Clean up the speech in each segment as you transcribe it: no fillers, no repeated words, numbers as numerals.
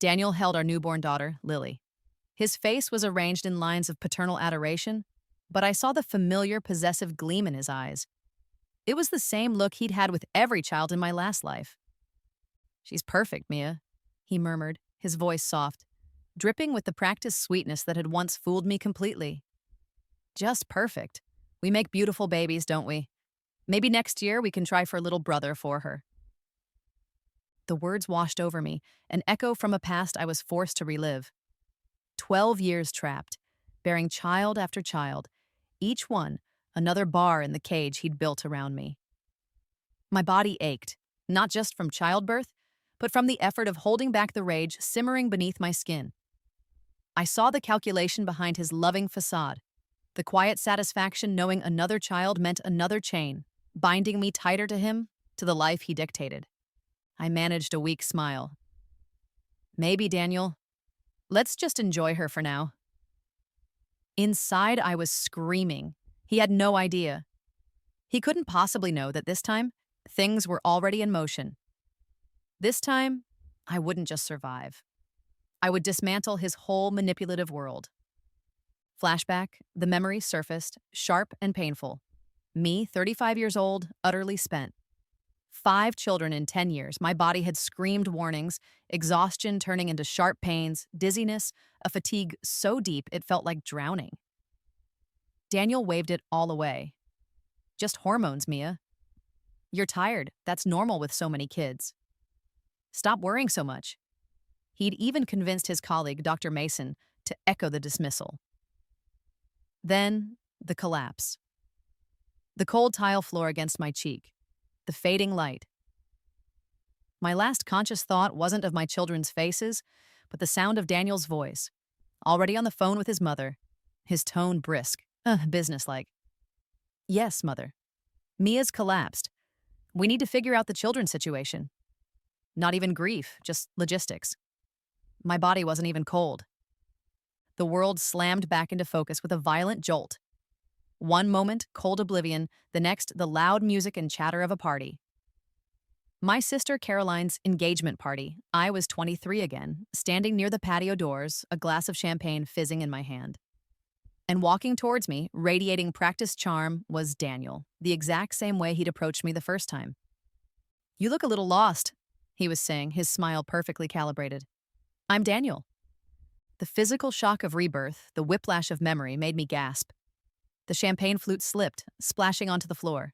Daniel held our newborn daughter, Lily. His face was arranged in lines of paternal adoration, but I saw the familiar possessive gleam in his eyes. It was the same look he'd had with every child in my last life. "She's perfect, Mia," he murmured, his voice soft, dripping with the practiced sweetness that had once fooled me completely. "Just perfect. We make beautiful babies, don't we? Maybe next year we can try for a little brother for her." The words washed over me, an echo from a past I was forced to relive. 12 years trapped, bearing child after child, each one another bar in the cage he'd built around me. My body ached, not just from childbirth, but from the effort of holding back the rage simmering beneath my skin. I saw the calculation behind his loving facade, the quiet satisfaction knowing another child meant another chain, binding me tighter to him, to the life he dictated. I managed a weak smile. "Maybe, Daniel. Let's just enjoy her for now." Inside, I was screaming. He had no idea. He couldn't possibly know that this time, things were already in motion. This time, I wouldn't just survive. I would dismantle his whole manipulative world. Flashback, the memory surfaced, sharp and painful. Me, 35 years old, utterly spent. 5 children in 10 years, my body had screamed warnings, exhaustion turning into sharp pains, dizziness, a fatigue so deep it felt like drowning. Daniel waved it all away. "Just hormones, Mia. You're tired. That's normal with so many kids. Stop worrying so much." He'd even convinced his colleague, Dr. Mason, to echo the dismissal. Then, the collapse. The cold tile floor against my cheek. The fading light. My last conscious thought wasn't of my children's faces, but the sound of Daniel's voice, already on the phone with his mother, his tone brisk, businesslike. "Yes, Mother. Mia's collapsed. We need to figure out the children's situation. Not even grief, just logistics." My body wasn't even cold. The world slammed back into focus with a violent jolt. One moment, cold oblivion, the next, the loud music and chatter of a party. My sister Caroline's engagement party. I was 23 again, standing near the patio doors, a glass of champagne fizzing in my hand. And walking towards me, radiating practiced charm, was Daniel, the exact same way he'd approached me the first time. "You look a little lost," he was saying, his smile perfectly calibrated. "I'm Daniel." The physical shock of rebirth, the whiplash of memory, made me gasp. The champagne flute slipped, splashing onto the floor.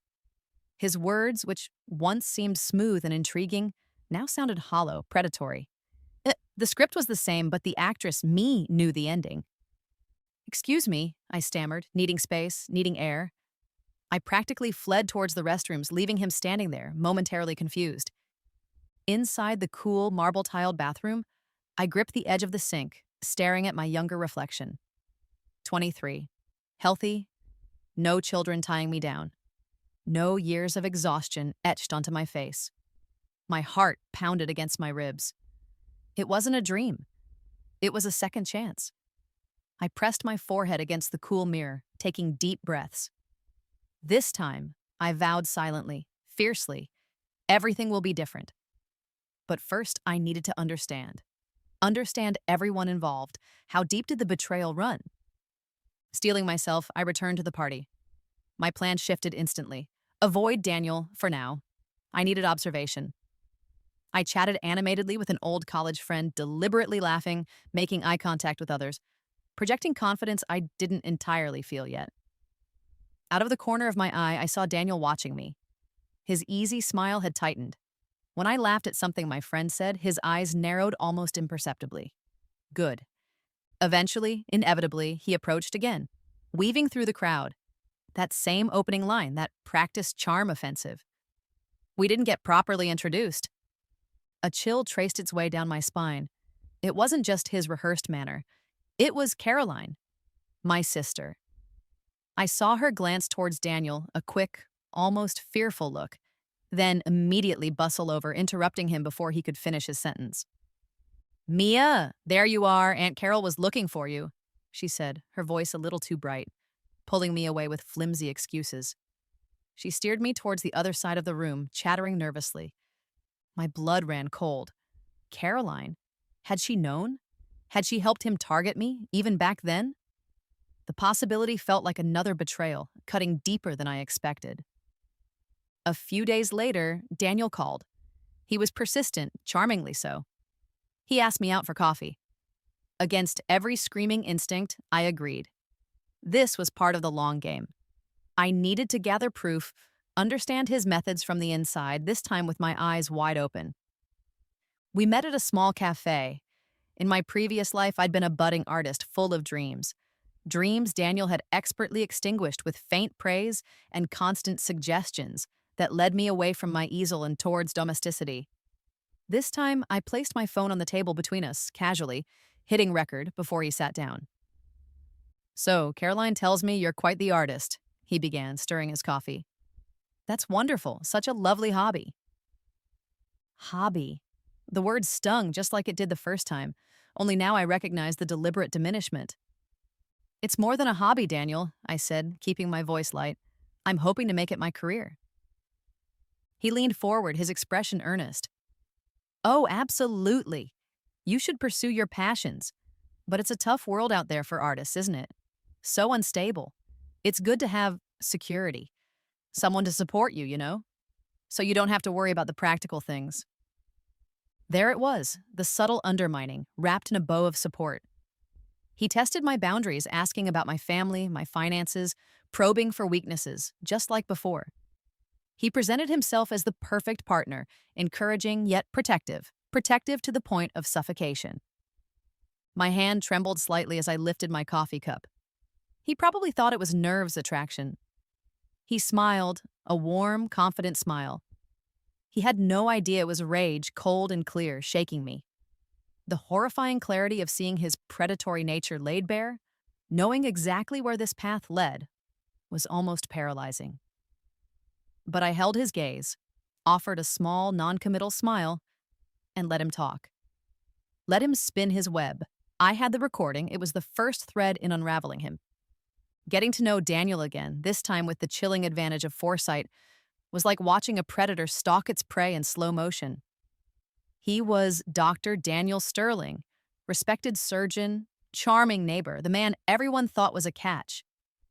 His words, which once seemed smooth and intriguing, now sounded hollow, predatory. The script was the same, but the actress, me, knew the ending. "Excuse me," I stammered, needing space, needing air. I practically fled towards the restrooms, leaving him standing there, momentarily confused. Inside the cool, marble-tiled bathroom, I gripped the edge of the sink, staring at my younger reflection. 23. Healthy. No children tying me down. No years of exhaustion etched onto my face. My heart pounded against my ribs. It wasn't a dream. It was a second chance. I pressed my forehead against the cool mirror, taking deep breaths. This time, I vowed silently, fiercely, everything will be different. But first, I needed to understand. Understand everyone involved. How deep did the betrayal run? Steeling myself, I returned to the party. My plan shifted instantly. Avoid Daniel, for now. I needed observation. I chatted animatedly with an old college friend, deliberately laughing, making eye contact with others, projecting confidence I didn't entirely feel yet. Out of the corner of my eye, I saw Daniel watching me. His easy smile had tightened. When I laughed at something my friend said, his eyes narrowed almost imperceptibly. Good. Eventually, inevitably, he approached again, weaving through the crowd. That same opening line, that practiced charm offensive. We didn't get properly introduced. A chill traced its way down my spine. It wasn't just his rehearsed manner. It was Caroline, my sister. I saw her glance towards Daniel, a quick, almost fearful look, then immediately bustle over, interrupting him before he could finish his sentence. "Mia, there you are. Aunt Carol was looking for you," she said, her voice a little too bright, pulling me away with flimsy excuses. She steered me towards the other side of the room, chattering nervously. My blood ran cold. Caroline? Had she known? Had she helped him target me, even back then? The possibility felt like another betrayal, cutting deeper than I expected. A few days later, Daniel called. He was persistent, charmingly so. He asked me out for coffee. Against every screaming instinct, I agreed. This was part of the long game. I needed to gather proof, understand his methods from the inside, this time with my eyes wide open. We met at a small cafe. In my previous life, I'd been a budding artist full of dreams. Dreams Daniel had expertly extinguished with faint praise and constant suggestions that led me away from my easel and towards domesticity. This time, I placed my phone on the table between us, casually, hitting record before he sat down. "So, Caroline tells me you're quite the artist," he began, stirring his coffee. "That's wonderful. Such a lovely hobby." Hobby. The word stung just like it did the first time, only now I recognize the deliberate diminishment. "It's more than a hobby, Daniel," I said, keeping my voice light. "I'm hoping to make it my career." He leaned forward, his expression earnest. "Oh, absolutely. You should pursue your passions. But it's a tough world out there for artists, isn't it? So unstable. It's good to have security. Someone to support you, so you don't have to worry about the practical things." There it was, the subtle undermining, wrapped in a bow of support. He tested my boundaries, asking about my family, my finances, probing for weaknesses, just like before. He presented himself as the perfect partner, encouraging yet protective to the point of suffocation. My hand trembled slightly as I lifted my coffee cup. He probably thought it was nerves attraction. He smiled, a warm, confident smile. He had no idea it was rage, cold and clear, shaking me. The horrifying clarity of seeing his predatory nature laid bare, knowing exactly where this path led, was almost paralyzing. But I held his gaze, offered a small, non-committal smile, and let him talk. Let him spin his web. I had the recording. It was the first thread in unraveling him. Getting to know Daniel again, this time with the chilling advantage of foresight, was like watching a predator stalk its prey in slow motion. He was Dr. Daniel Sterling, respected surgeon, charming neighbor, the man everyone thought was a catch.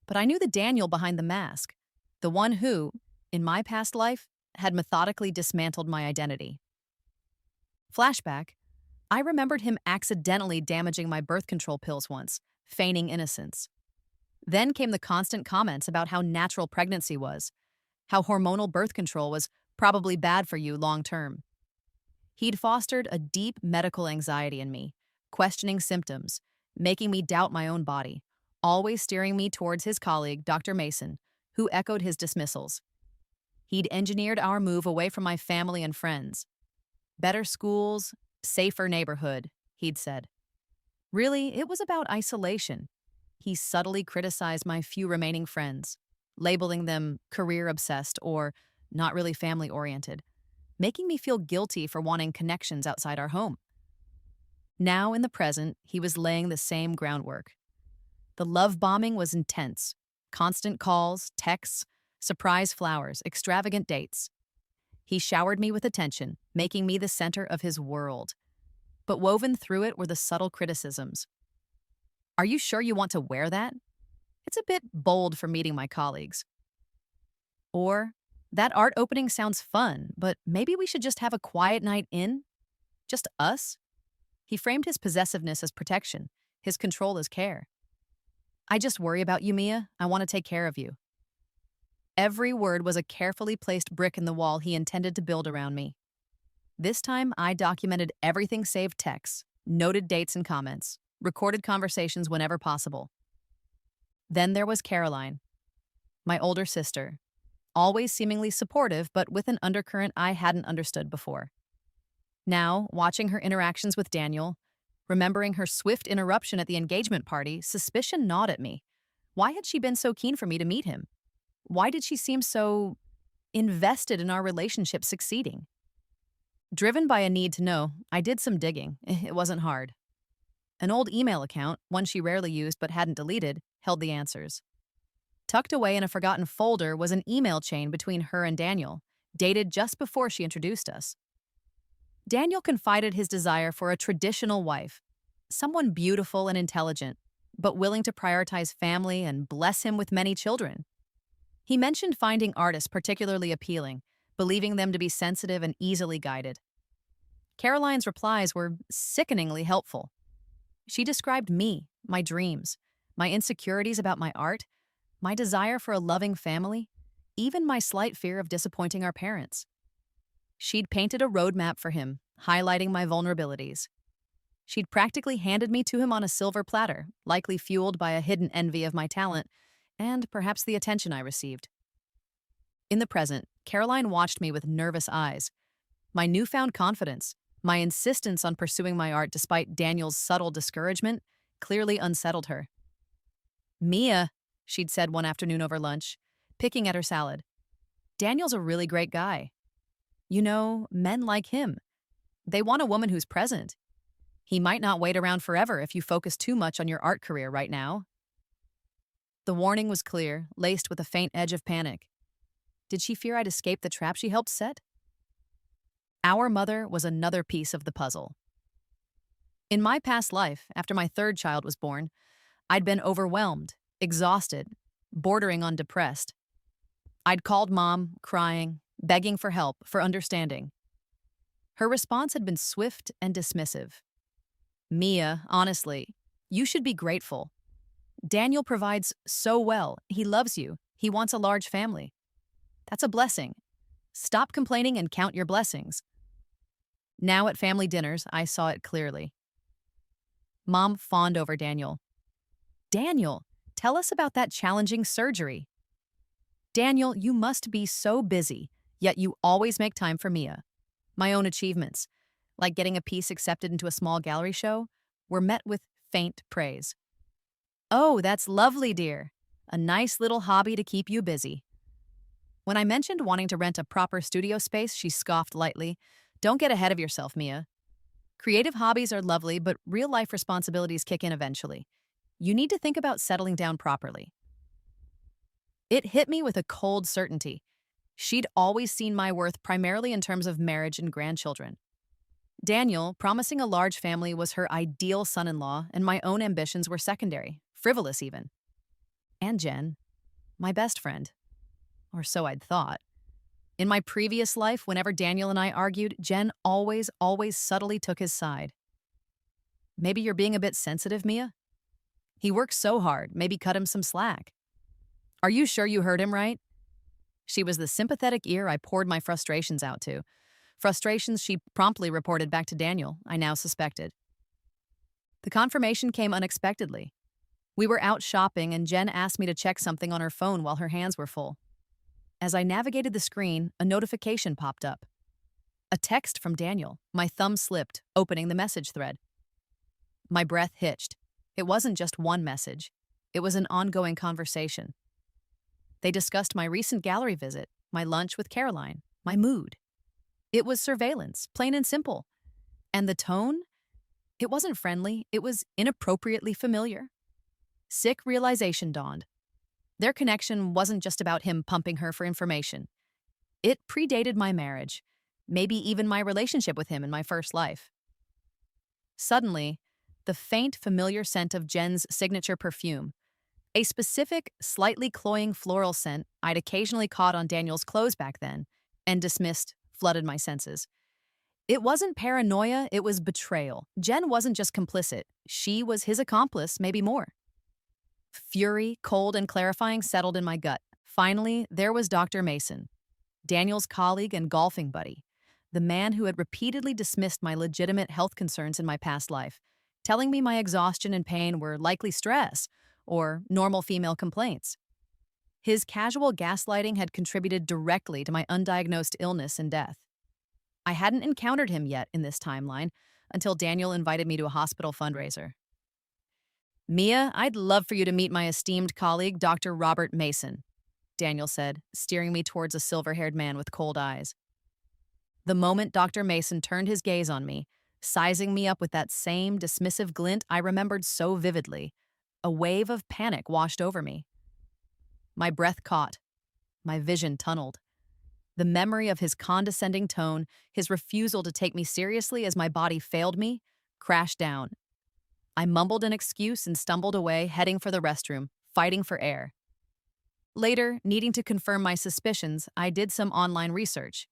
But I knew the Daniel behind the mask, the one who, in my past life, had methodically dismantled my identity. Flashback, I remembered him accidentally damaging my birth control pills once, feigning innocence. Then came the constant comments about how natural pregnancy was, how hormonal birth control was probably bad for you long term. He'd fostered a deep medical anxiety in me, questioning symptoms, making me doubt my own body, always steering me towards his colleague, Dr. Mason, who echoed his dismissals. He'd engineered our move away from my family and friends. Better schools, safer neighborhood, he'd said. Really, it was about isolation. He subtly criticized my few remaining friends, labeling them career-obsessed or not really family-oriented, making me feel guilty for wanting connections outside our home. Now, in the present, he was laying the same groundwork. The love bombing was intense. Constant calls, texts, surprise flowers, extravagant dates. He showered me with attention, making me the center of his world. But woven through it were the subtle criticisms. "Are you sure you want to wear that? It's a bit bold for meeting my colleagues." Or, "That art opening sounds fun, but maybe we should just have a quiet night in? Just us?" He framed his possessiveness as protection, his control as care. "I just worry about you, Mia. I want to take care of you." Every word was a carefully placed brick in the wall he intended to build around me. This time, I documented everything save texts, noted dates and comments, recorded conversations whenever possible. Then there was Caroline, my older sister, always seemingly supportive but with an undercurrent I hadn't understood before. Now, watching her interactions with Daniel, remembering her swift interruption at the engagement party, suspicion gnawed at me. Why had she been so keen for me to meet him? Why did she seem so invested in our relationship succeeding? Driven by a need to know, I did some digging. It wasn't hard. An old email account, one she rarely used but hadn't deleted, held the answers. Tucked away in a forgotten folder was an email chain between her and Daniel, dated just before she introduced us. Daniel confided his desire for a traditional wife, someone beautiful and intelligent, but willing to prioritize family and bless him with many children. He mentioned finding artists particularly appealing, believing them to be sensitive and easily guided. Caroline's replies were sickeningly helpful. She described me, my dreams, my insecurities about my art, my desire for a loving family, even my slight fear of disappointing our parents. She'd painted a roadmap for him, highlighting my vulnerabilities. She'd practically handed me to him on a silver platter, likely fueled by a hidden envy of my talent, and perhaps the attention I received. In the present, Caroline watched me with nervous eyes. My newfound confidence, my insistence on pursuing my art despite Daniel's subtle discouragement, clearly unsettled her. "Mia," she'd said one afternoon over lunch, picking at her salad, "Daniel's a really great guy. You know, men like him. They want a woman who's present. He might not wait around forever if you focus too much on your art career right now." The warning was clear, laced with a faint edge of panic. Did she fear I'd escape the trap she helped set? Our mother was another piece of the puzzle. In my past life, after my third child was born, I'd been overwhelmed, exhausted, bordering on depressed. I'd called Mom, crying, begging for help, for understanding. Her response had been swift and dismissive. "Mia, honestly, you should be grateful. Daniel provides so well. He loves you. He wants a large family. That's a blessing. Stop complaining and count your blessings." Now at family dinners, I saw it clearly. Mom fawned over Daniel. "Daniel, tell us about that challenging surgery." "Daniel, you must be so busy, yet you always make time for Mia." My own achievements, like getting a piece accepted into a small gallery show, were met with faint praise. "Oh, that's lovely, dear. A nice little hobby to keep you busy." When I mentioned wanting to rent a proper studio space, she scoffed lightly. "Don't get ahead of yourself, Mia. Creative hobbies are lovely, but real-life responsibilities kick in eventually. You need to think about settling down properly." It hit me with a cold certainty. She'd always seen my worth primarily in terms of marriage and grandchildren. Daniel, promising a large family, was her ideal son-in-law, and my own ambitions were secondary, frivolous even. And Jen, my best friend. Or so I'd thought. In my previous life, whenever Daniel and I argued, Jen always subtly took his side. "Maybe you're being a bit sensitive, Mia? He works so hard, maybe cut him some slack. Are you sure you heard him right?" She was the sympathetic ear I poured my frustrations out to. Frustrations she promptly reported back to Daniel, I now suspected. The confirmation came unexpectedly. We were out shopping and Jen asked me to check something on her phone while her hands were full. As I navigated the screen, a notification popped up. A text from Daniel. My thumb slipped, opening the message thread. My breath hitched. It wasn't just one message. It was an ongoing conversation. They discussed my recent gallery visit, my lunch with Caroline, my mood. It was surveillance, plain and simple. And the tone? It wasn't friendly, it was inappropriately familiar. Sick realization dawned. Their connection wasn't just about him pumping her for information. It predated my marriage, maybe even my relationship with him in my first life. Suddenly, the faint, familiar scent of Jen's signature perfume, a specific, slightly cloying floral scent I'd occasionally caught on Daniel's clothes back then, and dismissed, flooded my senses. It wasn't paranoia, it was betrayal. Jen wasn't just complicit, she was his accomplice, maybe more. Fury, cold and clarifying, settled in my gut. Finally, there was Dr. Mason, Daniel's colleague and golfing buddy, the man who had repeatedly dismissed my legitimate health concerns in my past life, telling me my exhaustion and pain were likely stress or normal female complaints. His casual gaslighting had contributed directly to my undiagnosed illness and death. I hadn't encountered him yet in this timeline until Daniel invited me to a hospital fundraiser. "Mia, I'd love for you to meet my esteemed colleague, Dr. Robert Mason," Daniel said, steering me towards a silver-haired man with cold eyes. The moment Dr. Mason turned his gaze on me, sizing me up with that same dismissive glint I remembered so vividly, a wave of panic washed over me. My breath caught. My vision tunneled. The memory of his condescending tone, his refusal to take me seriously as my body failed me, crashed down. I mumbled an excuse and stumbled away, heading for the restroom, fighting for air. Later, needing to confirm my suspicions, I did some online research.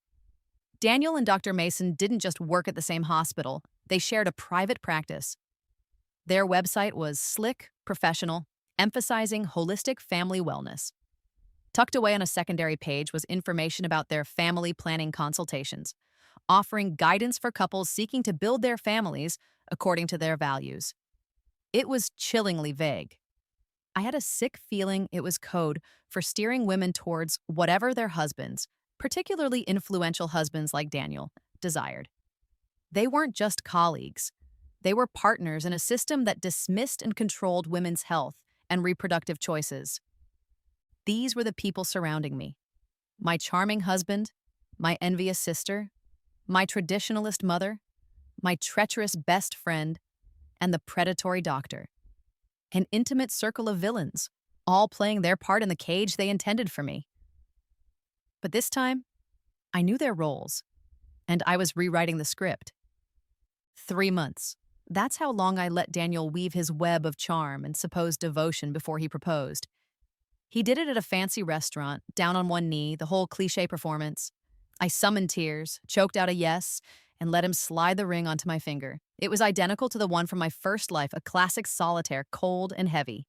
Daniel and Dr. Mason didn't just work at the same hospital, they shared a private practice. Their website was slick, professional, emphasizing holistic family wellness. Tucked away on a secondary page was information about their family planning consultations, offering guidance for couples seeking to build their families according to their values. It was chillingly vague. I had a sick feeling it was code for steering women towards whatever their husbands, particularly influential husbands like Daniel, desired. They weren't just colleagues. They were partners in a system that dismissed and controlled women's health and reproductive choices. These were the people surrounding me. My charming husband, my envious sister, my traditionalist mother, my treacherous best friend, and the predatory doctor. An intimate circle of villains, all playing their part in the cage they intended for me. But this time, I knew their roles, and I was rewriting the script. 3 months. That's how long I let Daniel weave his web of charm and supposed devotion before he proposed. He did it at a fancy restaurant, down on one knee, the whole cliché performance. I summoned tears, choked out a yes, and let him slide the ring onto my finger. It was identical to the one from my first life, a classic solitaire, cold and heavy.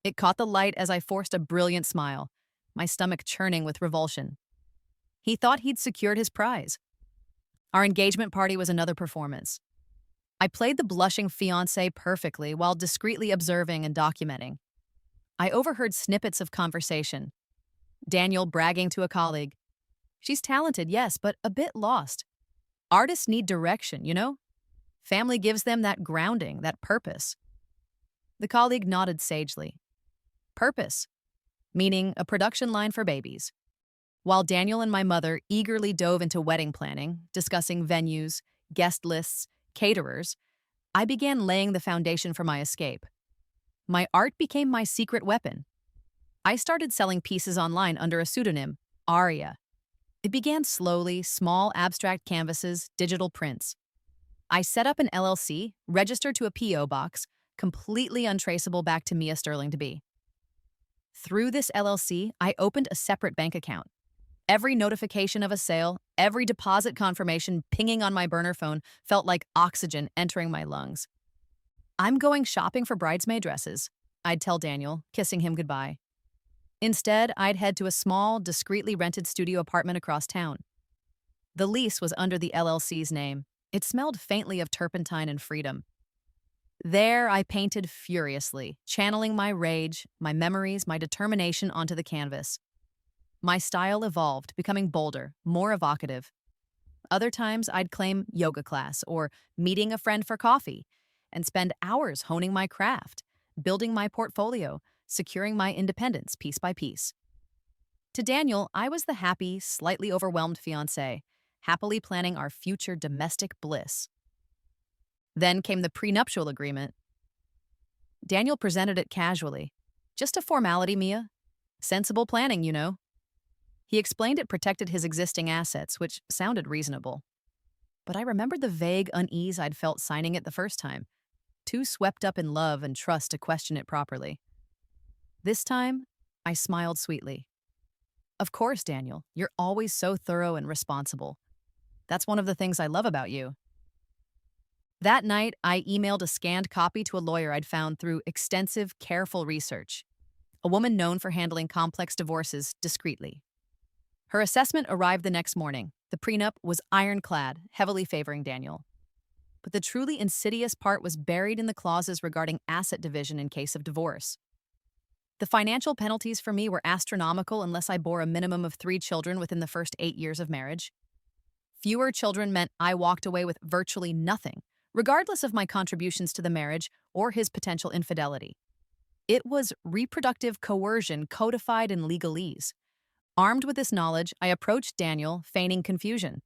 It caught the light as I forced a brilliant smile, my stomach churning with revulsion. He thought he'd secured his prize. Our engagement party was another performance. I played the blushing fiancé perfectly while discreetly observing and documenting. I overheard snippets of conversation. Daniel bragging to a colleague. She's talented, yes, but a bit lost. Artists need direction, you know? Family gives them that grounding, that purpose. The colleague nodded sagely. Purpose, meaning a production line for babies. While Daniel and my mother eagerly dove into wedding planning, discussing venues, guest lists, caterers, I began laying the foundation for my escape. My art became my secret weapon. I started selling pieces online under a pseudonym, Aria. It began slowly, small abstract canvases, digital prints. I set up an LLC, registered to a PO box, completely untraceable back to Mia Sterling to be. Through this LLC, I opened a separate bank account. Every notification of a sale, every deposit confirmation pinging on my burner phone felt like oxygen entering my lungs. I'm going shopping for bridesmaid dresses, I'd tell Daniel, kissing him goodbye. Instead, I'd head to a small, discreetly rented studio apartment across town. The lease was under the LLC's name. It smelled faintly of turpentine and freedom. There, I painted furiously, channeling my rage, my memories, my determination onto the canvas. My style evolved, becoming bolder, more evocative. Other times, I'd claim yoga class or meeting a friend for coffee and spend hours honing my craft, building my portfolio, securing my independence piece by piece. To Daniel, I was the happy, slightly overwhelmed fiancé, happily planning our future domestic bliss. Then came the prenuptial agreement. Daniel presented it casually. Just a formality, Mia. Sensible planning, you know. He explained it protected his existing assets, which sounded reasonable. But I remembered the vague unease I'd felt signing it the first time, too swept up in love and trust to question it properly. This time, I smiled sweetly. Of course, Daniel, you're always so thorough and responsible. That's one of the things I love about you. That night, I emailed a scanned copy to a lawyer I'd found through extensive, careful research, a woman known for handling complex divorces discreetly. Her assessment arrived the next morning. The prenup was ironclad, heavily favoring Daniel. But the truly insidious part was buried in the clauses regarding asset division in case of divorce. The financial penalties for me were astronomical unless I bore a minimum of 3 children within the first 8 years of marriage. Fewer children meant I walked away with virtually nothing, regardless of my contributions to the marriage or his potential infidelity. It was reproductive coercion codified in legalese. Armed with this knowledge, I approached Daniel, feigning confusion.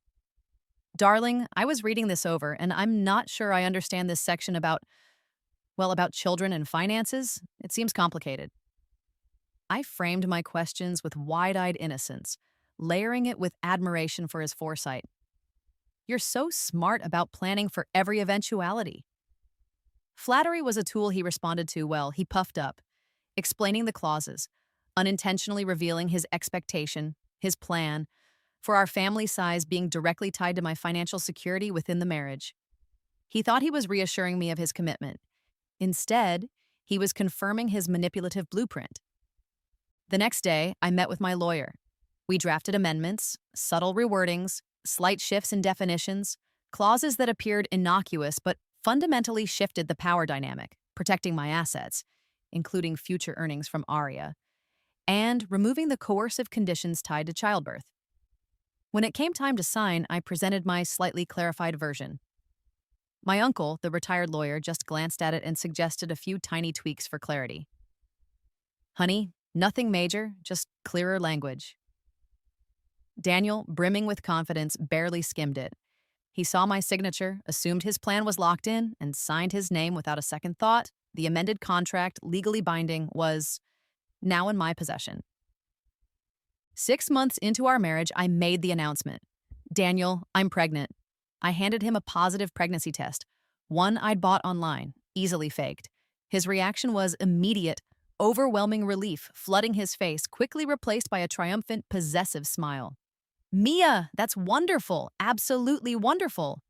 Darling, I was reading this over, and I'm not sure I understand this section about children and finances. It seems complicated. I framed my questions with wide-eyed innocence, layering it with admiration for his foresight. You're so smart about planning for every eventuality. Flattery was a tool he responded to well. He puffed up, explaining the clauses, unintentionally revealing his expectation, his plan, for our family size being directly tied to my financial security within the marriage. He thought he was reassuring me of his commitment. Instead, he was confirming his manipulative blueprint. The next day, I met with my lawyer. We drafted amendments, subtle rewordings, slight shifts in definitions, clauses that appeared innocuous but fundamentally shifted the power dynamic, protecting my assets, including future earnings from Aria, and removing the coercive conditions tied to childbirth. When it came time to sign, I presented my slightly clarified version. My uncle, the retired lawyer, just glanced at it and suggested a few tiny tweaks for clarity. Honey, nothing major, just clearer language. Daniel, brimming with confidence, barely skimmed it. He saw my signature, assumed his plan was locked in, and signed his name without a second thought. The amended contract, legally binding, was now in my possession. 6 months into our marriage, I made the announcement. Daniel, I'm pregnant. I handed him a positive pregnancy test, one I'd bought online, easily faked. His reaction was immediate, overwhelming relief, flooding his face, quickly replaced by a triumphant, possessive smile. Mia, that's wonderful, absolutely wonderful.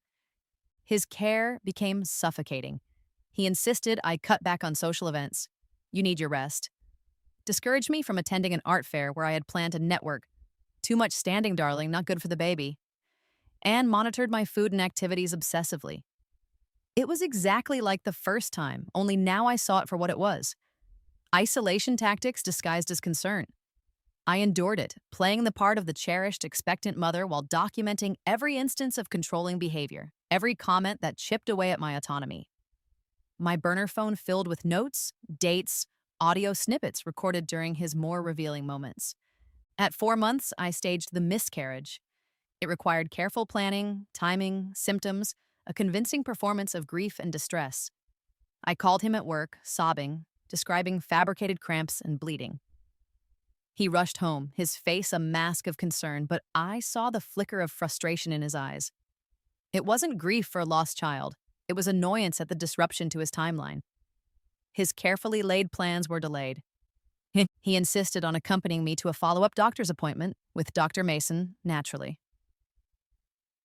His care became suffocating. He insisted I cut back on social events. You need your rest. Discouraged me from attending an art fair where I had planned to network. Too much standing, darling, not good for the baby. And monitored my food and activities obsessively. It was exactly like the first time, only now I saw it for what it was. Isolation tactics disguised as concern. I endured it, playing the part of the cherished, expectant mother while documenting every instance of controlling behavior, every comment that chipped away at my autonomy. My burner phone filled with notes, dates, audio snippets recorded during his more revealing moments. At 4 months, I staged the miscarriage. It required careful planning, timing, symptoms, a convincing performance of grief and distress. I called him at work, sobbing, describing fabricated cramps and bleeding. He rushed home, his face a mask of concern, but I saw the flicker of frustration in his eyes. It wasn't grief for a lost child. It was annoyance at the disruption to his timeline. His carefully laid plans were delayed. He insisted on accompanying me to a follow-up doctor's appointment with Dr. Mason, naturally.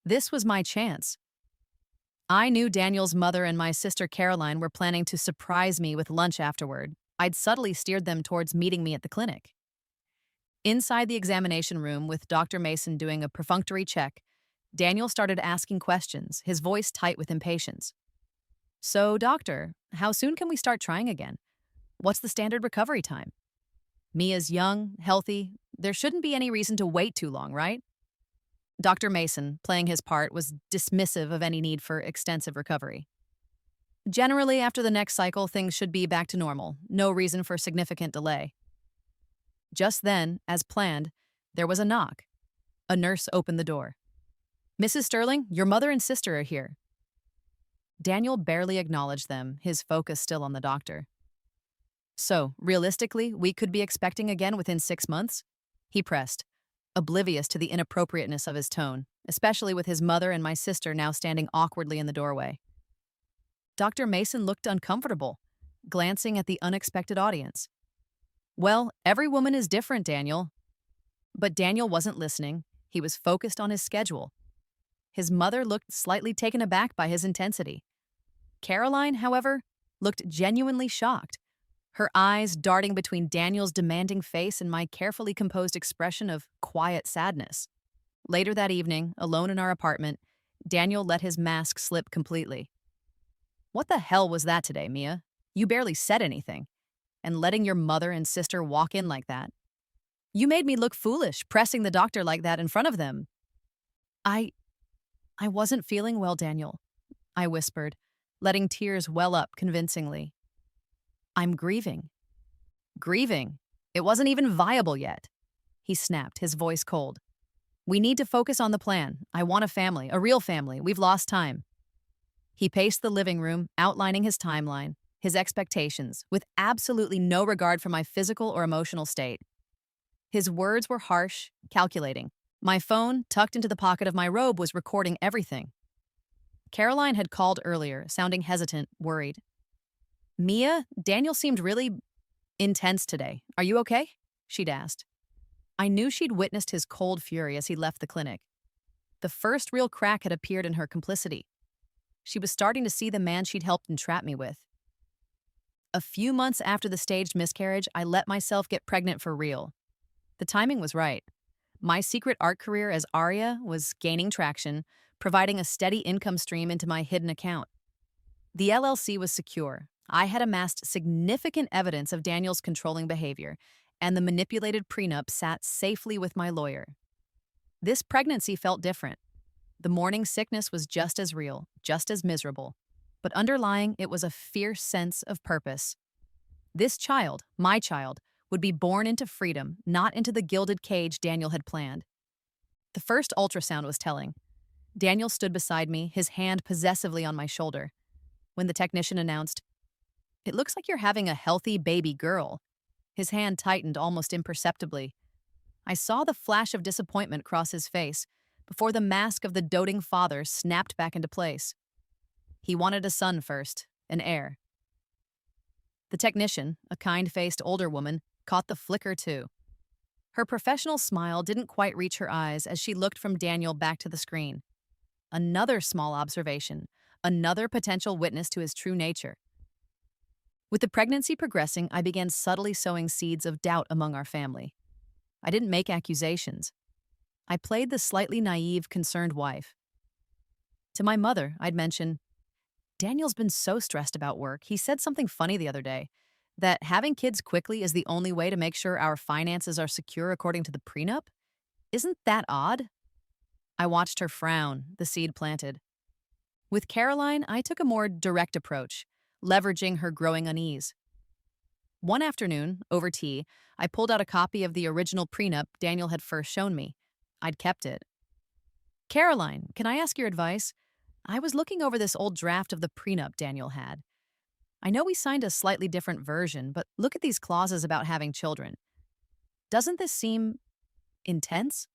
This was my chance. I knew Daniel's mother and my sister Caroline were planning to surprise me with lunch afterward. I'd subtly steered them towards meeting me at the clinic. Inside the examination room, with Dr. Mason doing a perfunctory check, Daniel started asking questions, his voice tight with impatience. So, doctor, how soon can we start trying again? What's the standard recovery time? Mia's young, healthy. There shouldn't be any reason to wait too long, right? Dr. Mason, playing his part, was dismissive of any need for extensive recovery. Generally, after the next cycle, things should be back to normal. No reason for significant delay. Just then, as planned, there was a knock. A nurse opened the door. Mrs. Sterling, your mother and sister are here. Daniel barely acknowledged them, his focus still on the doctor. So, realistically, we could be expecting again within 6 months? He pressed, oblivious to the inappropriateness of his tone, especially with his mother and my sister now standing awkwardly in the doorway. Dr. Mason looked uncomfortable, glancing at the unexpected audience. Well, every woman is different, Daniel. But Daniel wasn't listening. He was focused on his schedule. His mother looked slightly taken aback by his intensity. Caroline, however, looked genuinely shocked, her eyes darting between Daniel's demanding face and my carefully composed expression of quiet sadness. Later that evening, alone in our apartment, Daniel let his mask slip completely. What the hell was that today, Mia? You barely said anything. And letting your mother and sister walk in like that. You made me look foolish, pressing the doctor like that in front of them. I wasn't feeling well, Daniel, I whispered, letting tears well up convincingly. I'm grieving. Grieving? It wasn't even viable yet. He snapped, his voice cold. We need to focus on the plan. I want a family, a real family. We've lost time. He paced the living room, outlining his timeline, his expectations, with absolutely no regard for my physical or emotional state. His words were harsh, calculating. My phone, tucked into the pocket of my robe, was recording everything. Caroline had called earlier, sounding hesitant, worried. Mia, Daniel seemed really intense today. Are you okay? She'd asked. I knew she'd witnessed his cold fury as he left the clinic. The first real crack had appeared in her complicity. She was starting to see the man she'd helped entrap me with. A few months after the staged miscarriage, I let myself get pregnant for real. The timing was right. My secret art career as Arya was gaining traction, providing a steady income stream into my hidden account. The LLC was secure. I had amassed significant evidence of Daniel's controlling behavior, and the manipulated prenup sat safely with my lawyer. This pregnancy felt different. The morning sickness was just as real, just as miserable, but underlying it was a fierce sense of purpose. This child, my child, would be born into freedom, not into the gilded cage Daniel had planned. The first ultrasound was telling. Daniel stood beside me, his hand possessively on my shoulder. When the technician announced, "It looks like you're having a healthy baby girl," his hand tightened almost imperceptibly. I saw the flash of disappointment cross his face before the mask of the doting father snapped back into place. He wanted a son first, an heir. The technician, a kind-faced older woman, caught the flicker too. Her professional smile didn't quite reach her eyes as she looked from Daniel back to the screen. Another small observation, another potential witness to his true nature. With the pregnancy progressing, I began subtly sowing seeds of doubt among our family. I didn't make accusations. I played the slightly naive, concerned wife. To my mother, I'd mention, Daniel's been so stressed about work. He said something funny the other day, that having kids quickly is the only way to make sure our finances are secure according to the prenup. Isn't that odd? I watched her frown, the seed planted. With Caroline, I took a more direct approach, leveraging her growing unease. One afternoon, over tea, I pulled out a copy of the original prenup Daniel had first shown me. I'd kept it. Caroline, can I ask your advice? I was looking over this old draft of the prenup Daniel had. I know we signed a slightly different version, but look at these clauses about having children. Doesn't this seem intense?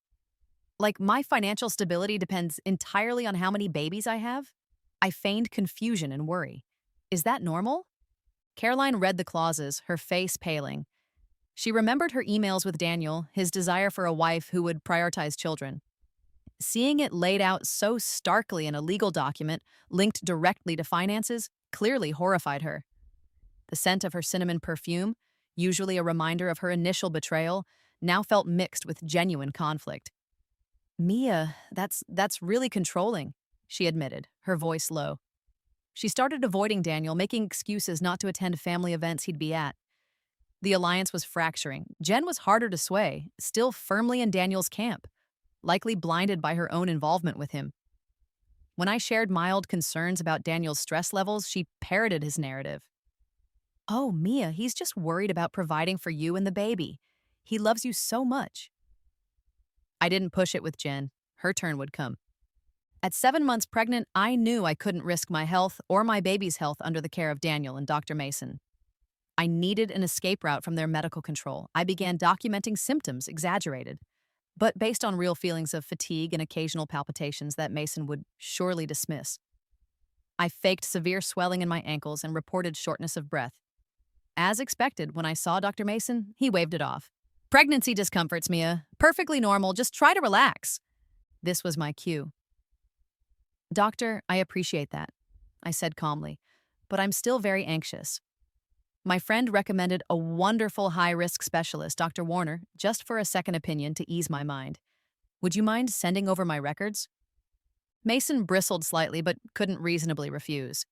Like my financial stability depends entirely on how many babies I have? I feigned confusion and worry. Is that normal? Caroline read the clauses, her face paling. She remembered her emails with Daniel, his desire for a wife who would prioritize children. Seeing it laid out so starkly in a legal document linked directly to finances clearly horrified her. The scent of her cinnamon perfume, usually a reminder of her initial betrayal, now felt mixed with genuine conflict. Mia, that's really controlling, she admitted, her voice low. She started avoiding Daniel, making excuses not to attend family events he'd be at. The alliance was fracturing. Jen was harder to sway, still firmly in Daniel's camp, likely blinded by her own involvement with him. When I shared mild concerns about Daniel's stress levels, she parroted his narrative. Oh, Mia, he's just worried about providing for you and the baby. He loves you so much. I didn't push it with Jen. Her turn would come. At 7 months pregnant, I knew I couldn't risk my health or my baby's health under the care of Daniel and Dr. Mason. I needed an escape route from their medical control. I began documenting symptoms, exaggerated, but based on real feelings of fatigue and occasional palpitations that Mason would surely dismiss. I faked severe swelling in my ankles and reported shortness of breath. As expected, when I saw Dr. Mason, he waved it off. Pregnancy discomforts, Mia. Perfectly normal. Just try to relax. This was my cue. Doctor, I appreciate that, I said calmly, but I'm still very anxious. My friend recommended a wonderful high-risk specialist, Dr. Warner, just for a second opinion to ease my mind. Would you mind sending over my records? Mason bristled slightly but couldn't reasonably refuse.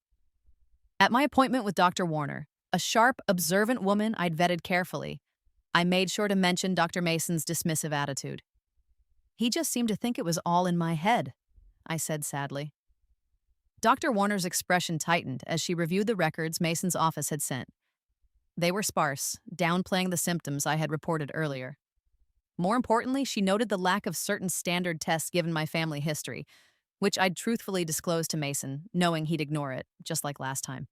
At my appointment with Dr. Warner, a sharp, observant woman I'd vetted carefully, I made sure to mention Dr. Mason's dismissive attitude. He just seemed to think it was all in my head, I said sadly. Dr. Warner's expression tightened as she reviewed the records Mason's office had sent. They were sparse, downplaying the symptoms I had reported earlier. More importantly, she noted the lack of certain standard tests given my family history, which I'd truthfully disclosed to Mason, knowing he'd ignore it, just like last time.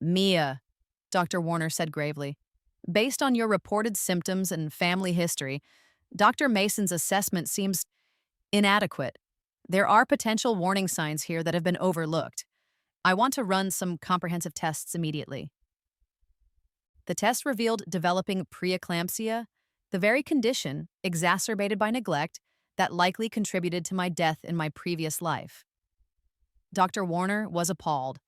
Mia, Dr. Warner said gravely, Based on your reported symptoms and family history, Dr. Mason's assessment seems inadequate. There are potential warning signs here that have been overlooked. I want to run some comprehensive tests immediately. The test revealed developing preeclampsia, the very condition, exacerbated by neglect, that likely contributed to my death in my previous life. Dr. Warner was appalled.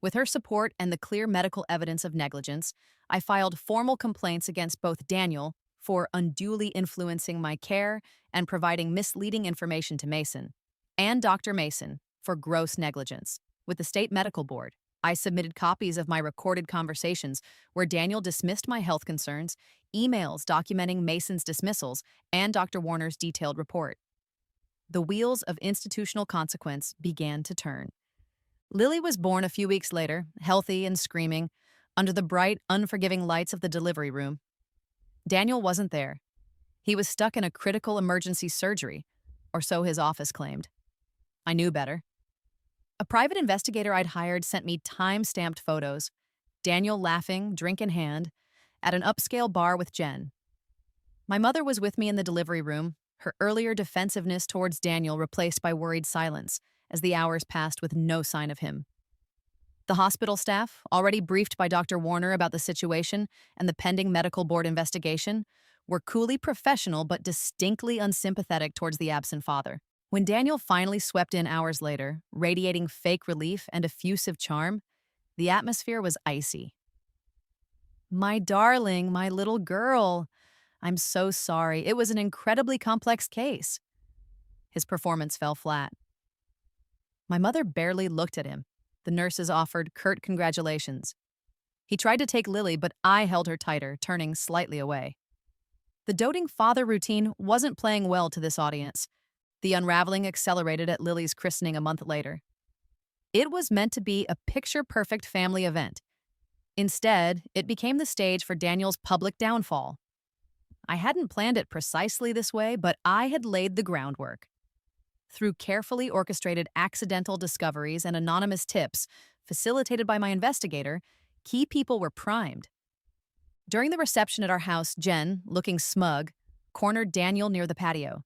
With her support and the clear medical evidence of negligence, I filed formal complaints against both Daniel for unduly influencing my care and providing misleading information to Mason, and Dr. Mason for gross negligence. With the state medical board, I submitted copies of my recorded conversations where Daniel dismissed my health concerns, emails documenting Mason's dismissals, and Dr. Warner's detailed report. The wheels of institutional consequence began to turn. Lily was born a few weeks later, healthy and screaming, under the bright, unforgiving lights of the delivery room. Daniel wasn't there. He was stuck in a critical emergency surgery, or so his office claimed. I knew better. A private investigator I'd hired sent me time-stamped photos, Daniel laughing, drink in hand, at an upscale bar with Jen. My mother was with me in the delivery room, her earlier defensiveness towards Daniel replaced by worried silence as the hours passed with no sign of him. The hospital staff, already briefed by Dr. Warner about the situation and the pending medical board investigation, were coolly professional but distinctly unsympathetic towards the absent father. When Daniel finally swept in hours later, radiating fake relief and effusive charm, the atmosphere was icy. "My darling, my little girl, I'm so sorry. It was an incredibly complex case." His performance fell flat. My mother barely looked at him. The nurses offered curt congratulations. He tried to take Lily, but I held her tighter, turning slightly away. The doting father routine wasn't playing well to this audience. The unraveling accelerated at Lily's christening a month later. It was meant to be a picture-perfect family event. Instead, it became the stage for Daniel's public downfall. I hadn't planned it precisely this way, but I had laid the groundwork. Through carefully orchestrated accidental discoveries and anonymous tips, facilitated by my investigator, key people were primed. During the reception at our house, Jen, looking smug, cornered Daniel near the patio.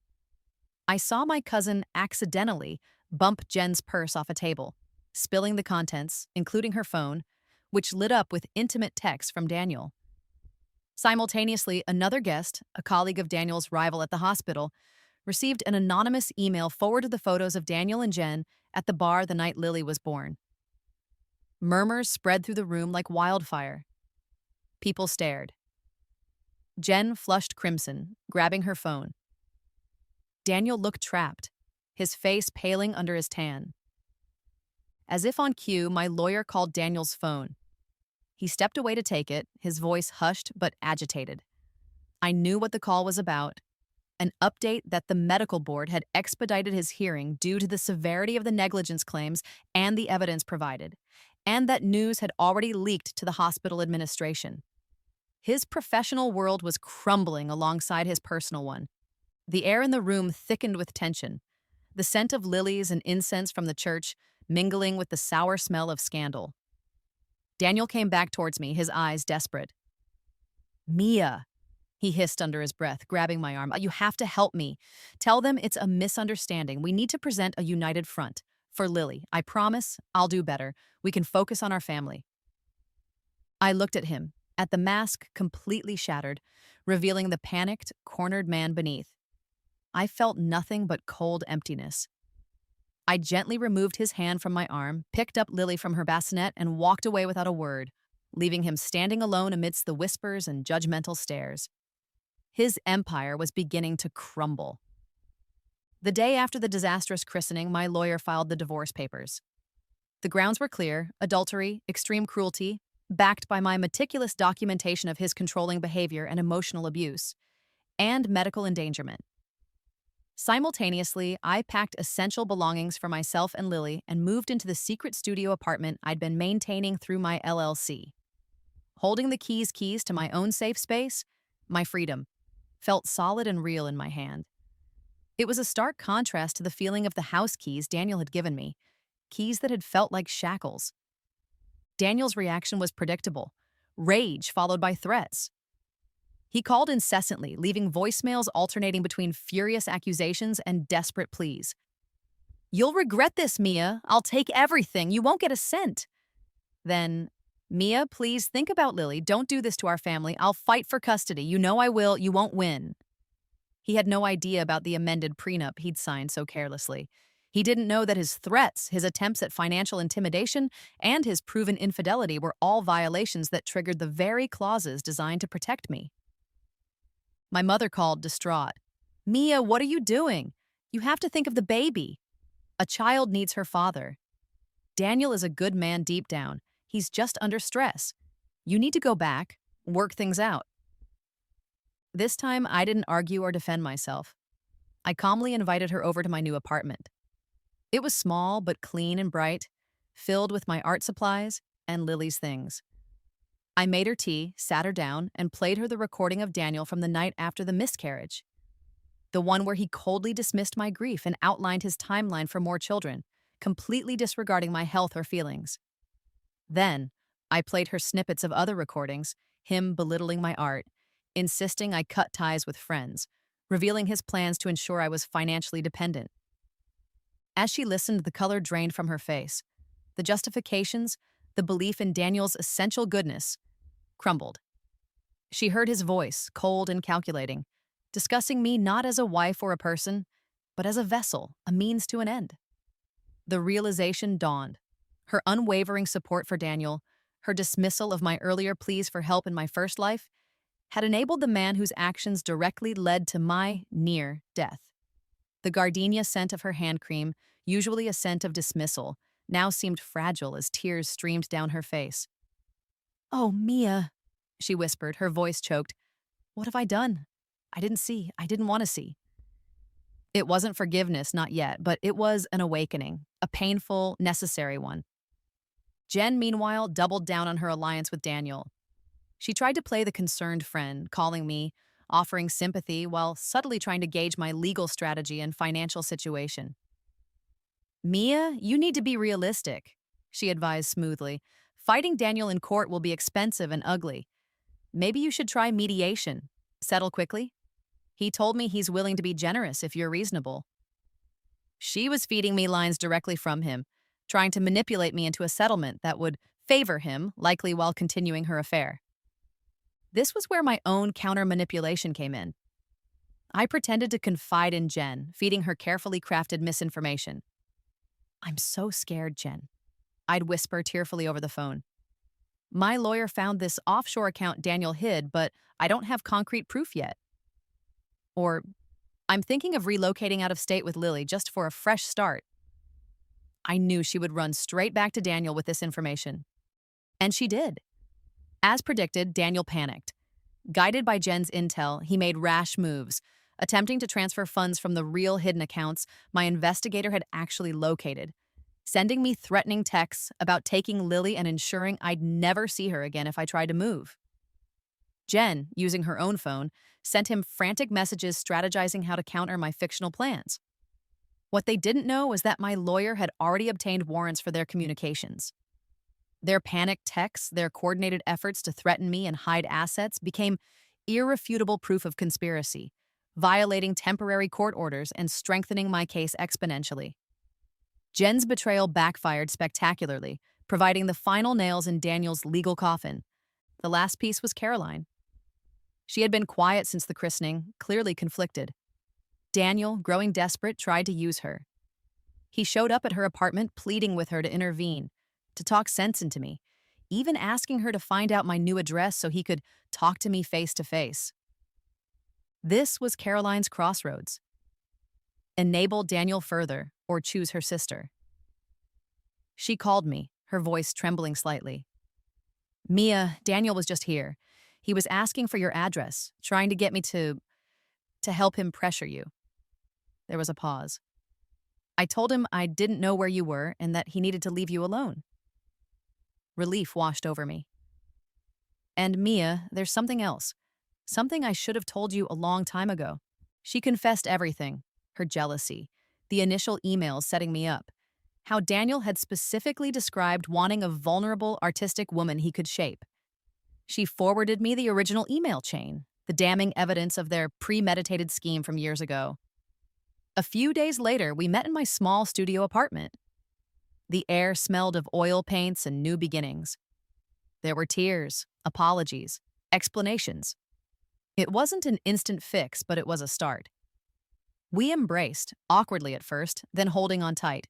I saw my cousin accidentally bump Jen's purse off a table, spilling the contents, including her phone, which lit up with intimate texts from Daniel. Simultaneously, another guest, a colleague of Daniel's rival at the hospital, received an anonymous email forwarded the photos of Daniel and Jen at the bar the night Lily was born. Murmurs spread through the room like wildfire. People stared. Jen flushed crimson, grabbing her phone. Daniel looked trapped, his face paling under his tan. As if on cue, my lawyer called Daniel's phone. He stepped away to take it, his voice hushed but agitated. I knew what the call was about. An update that the medical board had expedited his hearing due to the severity of the negligence claims and the evidence provided, and that news had already leaked to the hospital administration. His professional world was crumbling alongside his personal one. The air in the room thickened with tension, the scent of lilies and incense from the church mingling with the sour smell of scandal. Daniel came back towards me, his eyes desperate. "Mia," he hissed under his breath, grabbing my arm. "You have to help me. Tell them it's a misunderstanding. We need to present a united front. For Lily, I promise I'll do better. We can focus on our family." I looked at him, at the mask completely shattered, revealing the panicked, cornered man beneath. I felt nothing but cold emptiness. I gently removed his hand from my arm, picked up Lily from her bassinet, and walked away without a word, leaving him standing alone amidst the whispers and judgmental stares. His empire was beginning to crumble. The day after the disastrous christening, my lawyer filed the divorce papers. The grounds were clear: adultery, extreme cruelty, backed by my meticulous documentation of his controlling behavior and emotional abuse, and medical endangerment. Simultaneously, I packed essential belongings for myself and Lily and moved into the secret studio apartment I'd been maintaining through my LLC. Holding the keys to my own safe space, my freedom, felt solid and real in my hand. It was a stark contrast to the feeling of the house keys Daniel had given me, keys that had felt like shackles. Daniel's reaction was predictable: rage followed by threats. He called incessantly, leaving voicemails alternating between furious accusations and desperate pleas. "You'll regret this, Mia. I'll take everything. You won't get a cent." Then, "Mia, please think about Lily. Don't do this to our family. I'll fight for custody. You know I will. You won't win." He had no idea about the amended prenup he'd signed so carelessly. He didn't know that his threats, his attempts at financial intimidation, and his proven infidelity were all violations that triggered the very clauses designed to protect me. My mother called, distraught. "Mia, what are you doing? You have to think of the baby. A child needs her father. Daniel is a good man deep down. He's just under stress. You need to go back, work things out." This time, I didn't argue or defend myself. I calmly invited her over to my new apartment. It was small but clean and bright, filled with my art supplies and Lily's things. I made her tea, sat her down, and played her the recording of Daniel from the night after the miscarriage. The one where he coldly dismissed my grief and outlined his timeline for more children, completely disregarding my health or feelings. Then, I played her snippets of other recordings, him belittling my art, insisting I cut ties with friends, revealing his plans to ensure I was financially dependent. As she listened, the color drained from her face. The justifications, the belief in Daniel's essential goodness, crumbled. She heard his voice, cold and calculating, discussing me not as a wife or a person, but as a vessel, a means to an end. The realization dawned. Her unwavering support for Daniel, her dismissal of my earlier pleas for help in my first life, had enabled the man whose actions directly led to my near death. The gardenia scent of her hand cream, usually a scent of dismissal, now seemed fragile as tears streamed down her face. "Oh, Mia," she whispered, her voice choked. "What have I done? I didn't want to see." It wasn't forgiveness, not yet, but it was an awakening, a painful, necessary one. Jen, meanwhile, doubled down on her alliance with Daniel. She tried to play the concerned friend, calling me, offering sympathy while subtly trying to gauge my legal strategy and financial situation. "Mia, you need to be realistic," she advised smoothly. "Fighting Daniel in court will be expensive and ugly. Maybe you should try mediation. Settle quickly. He told me he's willing to be generous if you're reasonable." She was feeding me lines directly from him, trying to manipulate me into a settlement that would favor him, likely while continuing her affair. This was where my own counter-manipulation came in. I pretended to confide in Jen, feeding her carefully crafted misinformation. "I'm so scared, Jen," I'd whisper tearfully over the phone. "My lawyer found this offshore account Daniel hid, but I don't have concrete proof yet." Or, "I'm thinking of relocating out of state with Lily just for a fresh start." I knew she would run straight back to Daniel with this information. And she did. As predicted, Daniel panicked. Guided by Jen's intel, he made rash moves, attempting to transfer funds from the real hidden accounts my investigator had actually located, sending me threatening texts about taking Lily and ensuring I'd never see her again if I tried to move. Jen, using her own phone, sent him frantic messages strategizing how to counter my fictional plans. What they didn't know was that my lawyer had already obtained warrants for their communications. Their panicked texts, their coordinated efforts to threaten me and hide assets became irrefutable proof of conspiracy, violating temporary court orders and strengthening my case exponentially. Jen's betrayal backfired spectacularly, providing the final nails in Daniel's legal coffin. The last piece was Caroline. She had been quiet since the christening, clearly conflicted. Daniel, growing desperate, tried to use her. He showed up at her apartment, pleading with her to intervene, to talk sense into me, even asking her to find out my new address so he could talk to me face to face. This was Caroline's crossroads. Enable Daniel further, or choose her sister. She called me, her voice trembling slightly. "Mia, Daniel was just here. He was asking for your address, trying to get me to help him pressure you." There was a pause. "I told him I didn't know where you were and that he needed to leave you alone." Relief washed over me. "And Mia, there's something else. Something I should have told you a long time ago." She confessed everything, her jealousy, the initial emails setting me up, how Daniel had specifically described wanting a vulnerable, artistic woman he could shape. She forwarded me the original email chain, the damning evidence of their premeditated scheme from years ago. A few days later, we met in my small studio apartment. The air smelled of oil paints and new beginnings. There were tears, apologies, explanations. It wasn't an instant fix, but it was a start. We embraced, awkwardly at first, then holding on tight.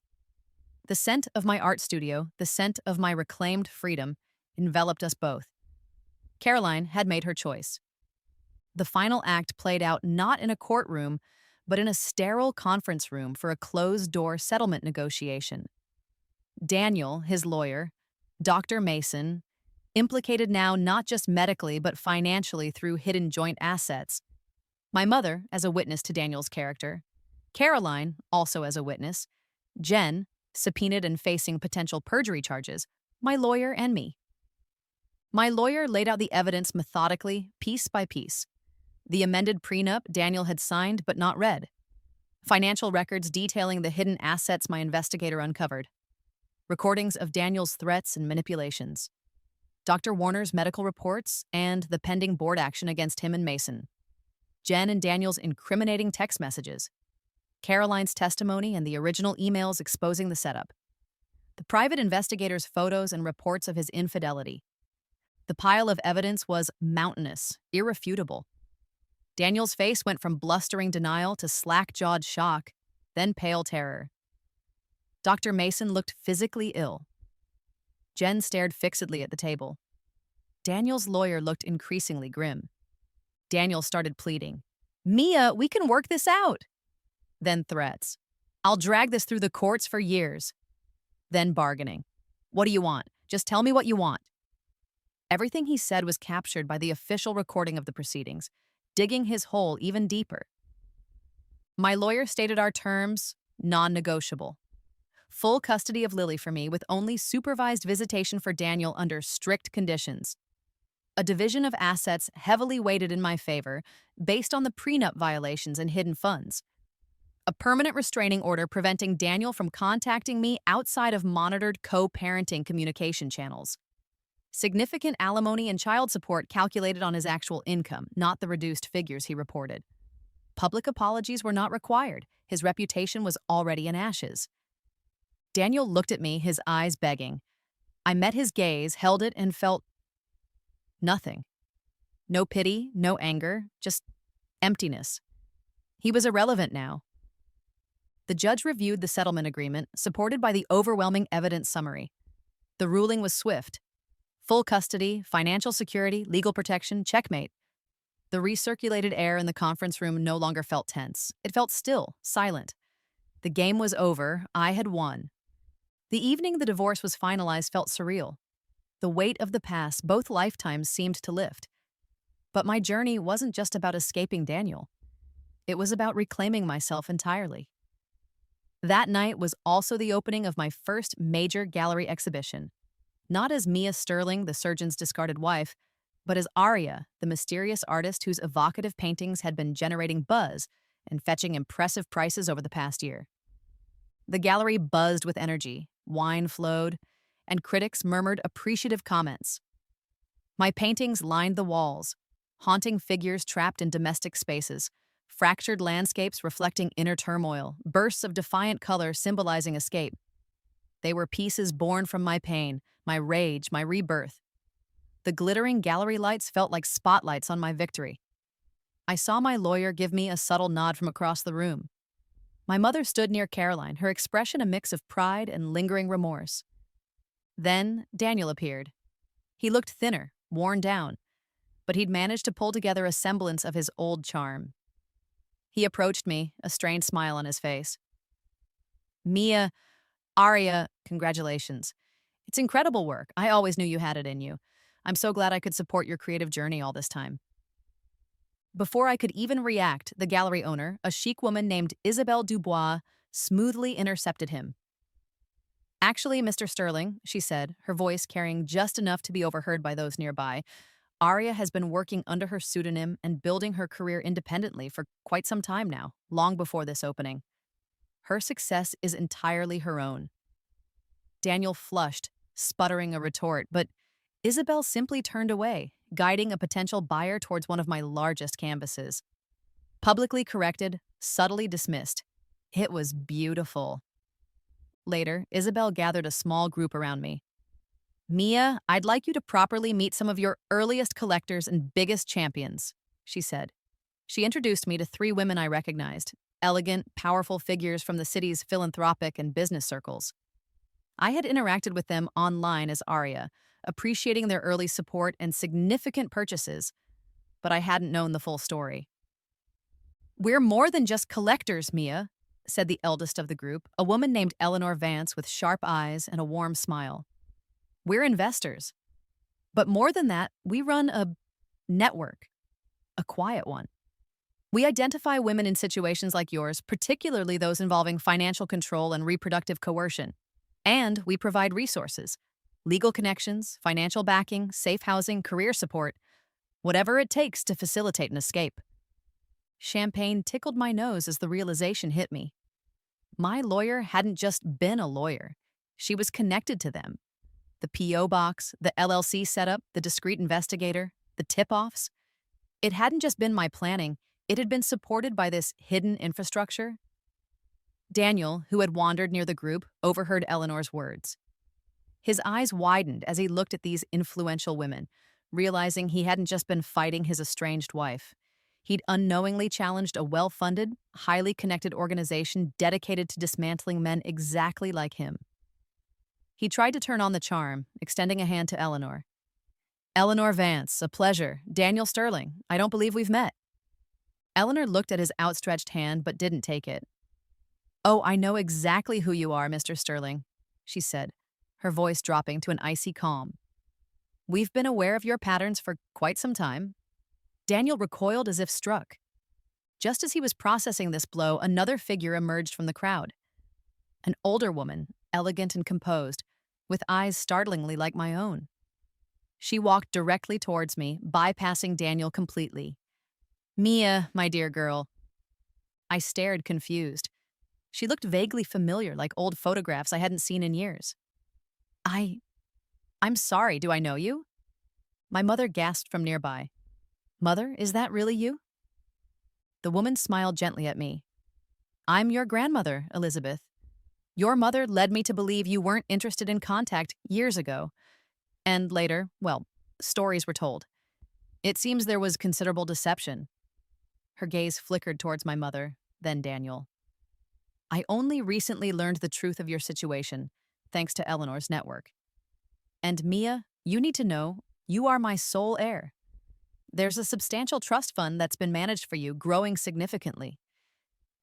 The scent of my art studio, the scent of my reclaimed freedom, enveloped us both. Caroline had made her choice. The final act played out not in a courtroom, but in a sterile conference room for a closed-door settlement negotiation. Daniel, his lawyer, Dr. Mason, implicated now not just medically but financially through hidden joint assets. My mother, as a witness to Daniel's character. Caroline, also as a witness. Jen, subpoenaed and facing potential perjury charges. My lawyer and me. My lawyer laid out the evidence methodically, piece by piece. The amended prenup Daniel had signed but not read. Financial records detailing the hidden assets my investigator uncovered. Recordings of Daniel's threats and manipulations. Dr. Warner's medical reports and the pending board action against him and Mason. Jen and Daniel's incriminating text messages. Caroline's testimony and the original emails exposing the setup. The private investigator's photos and reports of his infidelity. The pile of evidence was mountainous, irrefutable. Daniel's face went from blustering denial to slack-jawed shock, then pale terror. Dr. Mason looked physically ill. Jen stared fixedly at the table. Daniel's lawyer looked increasingly grim. Daniel started pleading. "Mia, we can work this out." Then threats. "I'll drag this through the courts for years." Then bargaining. "What do you want? Just tell me what you want." Everything he said was captured by the official recording of the proceedings, digging his hole even deeper. My lawyer stated our terms, non-negotiable. Full custody of Lily for me with only supervised visitation for Daniel under strict conditions. A division of assets heavily weighted in my favor based on the prenup violations and hidden funds. A permanent restraining order preventing Daniel from contacting me outside of monitored co-parenting communication channels. Significant alimony and child support calculated on his actual income, not the reduced figures he reported. Public apologies were not required. His reputation was already in ashes. Daniel looked at me, his eyes begging. I met his gaze, held it, and felt nothing. No pity, no anger, just emptiness. He was irrelevant now. The judge reviewed the settlement agreement, supported by the overwhelming evidence summary. The ruling was swift. Full custody, financial security, legal protection, checkmate. The recirculated air in the conference room no longer felt tense. It felt still, silent. The game was over. I had won. The evening the divorce was finalized felt surreal. The weight of the past, both lifetimes, seemed to lift. But my journey wasn't just about escaping Daniel. It was about reclaiming myself entirely. That night was also the opening of my first major gallery exhibition. Not as Mia Sterling, the surgeon's discarded wife, but as Aria, the mysterious artist whose evocative paintings had been generating buzz and fetching impressive prices over the past year. The gallery buzzed with energy, wine flowed, and critics murmured appreciative comments. My paintings lined the walls, haunting figures trapped in domestic spaces, fractured landscapes reflecting inner turmoil, bursts of defiant color symbolizing escape. They were pieces born from my pain, my rage, my rebirth. The glittering gallery lights felt like spotlights on my victory. I saw my lawyer give me a subtle nod from across the room. My mother stood near Caroline, her expression a mix of pride and lingering remorse. Then Daniel appeared. He looked thinner, worn down, but he'd managed to pull together a semblance of his old charm. He approached me, a strained smile on his face. "Mia, Aria, congratulations. It's incredible work. I always knew you had it in you. I'm so glad I could support your creative journey all this time." Before I could even react, the gallery owner, a chic woman named Isabelle Dubois, smoothly intercepted him. "Actually, Mr. Sterling," she said, her voice carrying just enough to be overheard by those nearby, "Aria has been working under her pseudonym and building her career independently for quite some time now, long before this opening. Her success is entirely her own." Daniel flushed, sputtering a retort, but Isabel simply turned away, guiding a potential buyer towards one of my largest canvases. Publicly corrected, subtly dismissed. It was beautiful. Later, Isabel gathered a small group around me. Mia, I'd like you to properly meet some of your earliest collectors and biggest champions, she said. She introduced me to three women I recognized, elegant, powerful figures from the city's philanthropic and business circles. I had interacted with them online as Aria, appreciating their early support and significant purchases, but I hadn't known the full story. We're more than just collectors, Mia, said the eldest of the group, a woman named Eleanor Vance with sharp eyes and a warm smile. We're investors. But more than that, we run a network, a quiet one. We identify women in situations like yours, particularly those involving financial control and reproductive coercion. And we provide resources, legal connections, financial backing, safe housing, career support, whatever it takes to facilitate an escape. Champagne tickled my nose as the realization hit me. My lawyer hadn't just been a lawyer. She was connected to them. The P.O. box, the LLC setup, the discreet investigator, the tip-offs. It hadn't just been my planning, it had been supported by this hidden infrastructure. Daniel, who had wandered near the group, overheard Eleanor's words. His eyes widened as he looked at these influential women, realizing he hadn't just been fighting his estranged wife. He'd unknowingly challenged a well-funded, highly connected organization dedicated to dismantling men exactly like him. He tried to turn on the charm, extending a hand to Eleanor. Eleanor Vance, a pleasure. Daniel Sterling, I don't believe we've met. Eleanor looked at his outstretched hand but didn't take it. Oh, I know exactly who you are, Mr. Sterling, she said, her voice dropping to an icy calm. We've been aware of your patterns for quite some time. Daniel recoiled as if struck. Just as he was processing this blow, another figure emerged from the crowd. An older woman, elegant and composed, with eyes startlingly like my own. She walked directly towards me, bypassing Daniel completely. Mia, my dear girl. I stared, confused. She looked vaguely familiar, like old photographs I hadn't seen in years. I'm sorry, do I know you? My mother gasped from nearby. Mother, is that really you? The woman smiled gently at me. I'm your grandmother, Elizabeth. Your mother led me to believe you weren't interested in contact years ago. And later, well, stories were told. It seems there was considerable deception. Her gaze flickered towards my mother, then Daniel. I only recently learned the truth of your situation, thanks to Eleanor's network. And Mia, you need to know, you are my sole heir. There's a substantial trust fund that's been managed for you, growing significantly.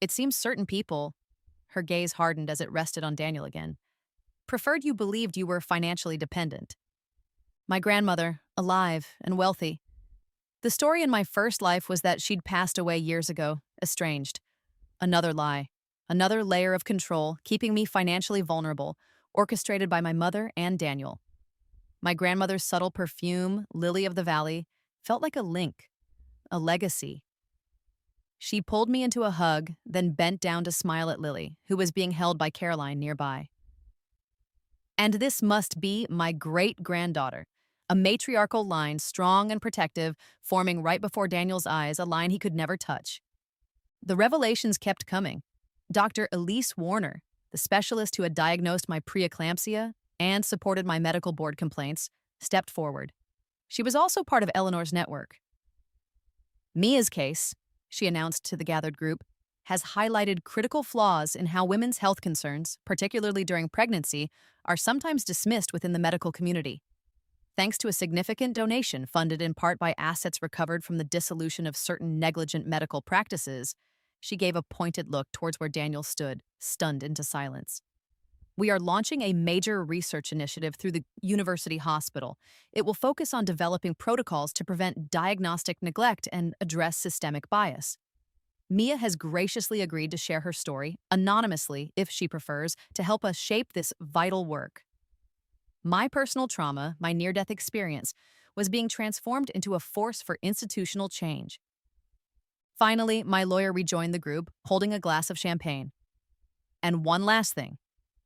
It seems certain people, her gaze hardened as it rested on Daniel again, preferred you believed you were financially dependent. My grandmother, alive and wealthy. The story in my first life was that she'd passed away years ago, estranged. Another lie, another layer of control, keeping me financially vulnerable, orchestrated by my mother and Daniel. My grandmother's subtle perfume, lily of the valley, felt like a link, a legacy. She pulled me into a hug, then bent down to smile at Lily, who was being held by Caroline nearby. And this must be my great-granddaughter, a matriarchal line, strong and protective, forming right before Daniel's eyes, a line he could never touch. The revelations kept coming. Dr. Elise Warner, the specialist who had diagnosed my preeclampsia and supported my medical board complaints, stepped forward. She was also part of Eleanor's network. Mia's case, she announced to the gathered group, has highlighted critical flaws in how women's health concerns, particularly during pregnancy, are sometimes dismissed within the medical community. Thanks to a significant donation funded in part by assets recovered from the dissolution of certain negligent medical practices, she gave a pointed look towards where Daniel stood, stunned into silence. We are launching a major research initiative through the university hospital. It will focus on developing protocols to prevent diagnostic neglect and address systemic bias. Mia has graciously agreed to share her story, anonymously if she prefers, to help us shape this vital work. My personal trauma, my near-death experience, was being transformed into a force for institutional change. Finally, my lawyer rejoined the group, holding a glass of champagne. And one last thing,